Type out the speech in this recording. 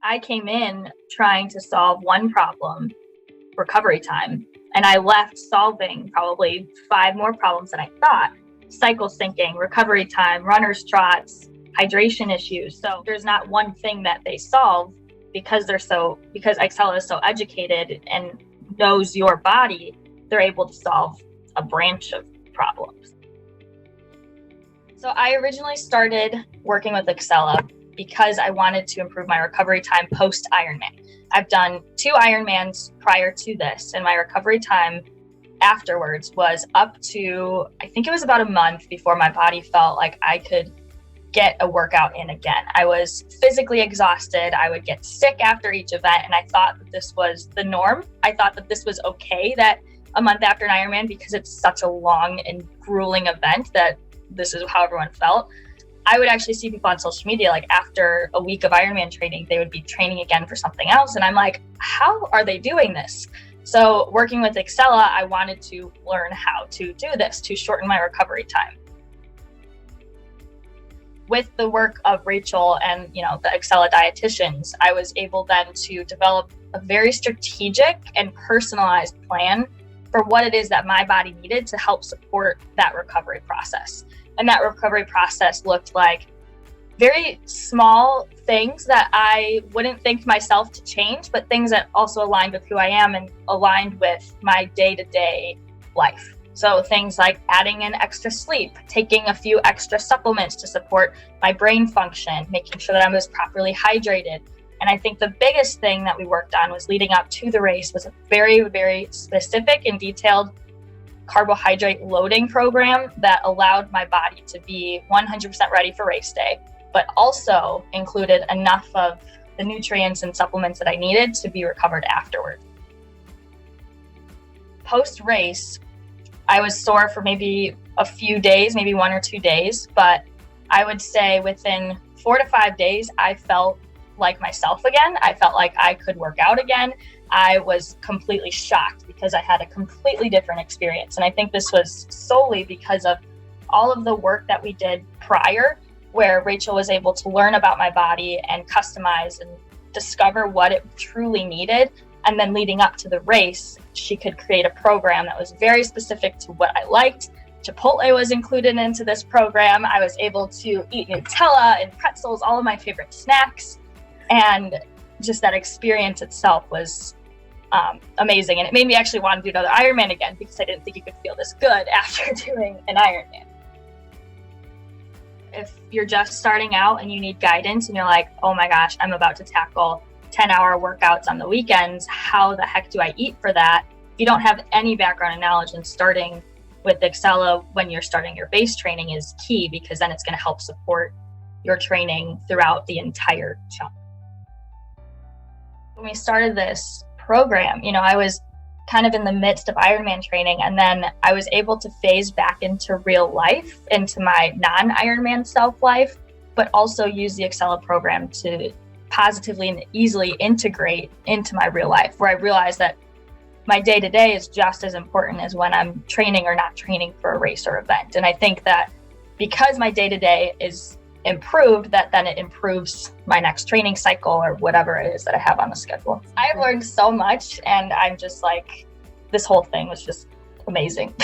I came in trying to solve one problem, recovery time, and I left solving probably 5 more problems than I thought. Cycle syncing, recovery time, runner's trots, hydration issues. So there's not one thing that they solve because Ixcela is so educated and knows your body, they're able to solve a branch of problems. So I originally started working with Ixcela because I wanted to improve my recovery time post-Ironman. I've done 2 Ironmans prior to this, and my recovery time afterwards was up to, I think it was about a month before my body felt like I could get a workout in again. I was physically exhausted. I would get sick after each event, and I thought that this was the norm. I thought that this was okay that a month after an Ironman, because it's such a long and grueling event, that this is how everyone felt. I would actually see people on social media, like after a week of Ironman training, they would be training again for something else. And I'm like, how are they doing this? So working with Ixcela, I wanted to learn how to do this to shorten my recovery time. With the work of Rachel and the Ixcela dietitians, I was able then to develop a very strategic and personalized plan for what it is that my body needed to help support that recovery process. And that recovery process looked like very small things that I wouldn't think myself to change, but things that also aligned with who I am and aligned with my day-to-day life. So things like adding in extra sleep, taking a few extra supplements to support my brain function, making sure that I was properly hydrated. And I think the biggest thing that we worked on was leading up to the race was a very, very specific and detailed carbohydrate loading program that allowed my body to be 100% ready for race day, but also included enough of the nutrients and supplements that I needed to be recovered afterward. Post-race, I was sore for maybe a few days, maybe 1 or 2 days, but I would say within 4 to 5 days, I felt like myself again. I felt like I could work out again. I was completely shocked because I had a completely different experience. And I think this was solely because of all of the work that we did prior, where Rachel was able to learn about my body and customize and discover what it truly needed. And then leading up to the race, she could create a program that was very specific to what I liked. Chipotle was included into this program. I was able to eat Nutella and pretzels, all of my favorite snacks. And just that experience itself was amazing. And it made me actually want to do another Ironman again, because I didn't think you could feel this good after doing an Ironman. If you're just starting out and you need guidance and you're like, oh my gosh, I'm about to tackle 10-hour workouts on the weekends, how the heck do I eat for that? If you don't have any background and knowledge, and starting with Ixcela when you're starting your base training is key, because then it's going to help support your training throughout the entire chunk. When we started this program, I was kind of in the midst of Ironman training, and then I was able to phase back into real life, into my non-Ironman self-life, but also use the Ixcela program to positively and easily integrate into my real life, where I realized that my day-to-day is just as important as when I'm training or not training for a race or event. And I think that because my day-to-day is improved, that then it improves my next training cycle or whatever it is that I have on the schedule. I've learned so much, and I'm just like, this whole thing was just amazing.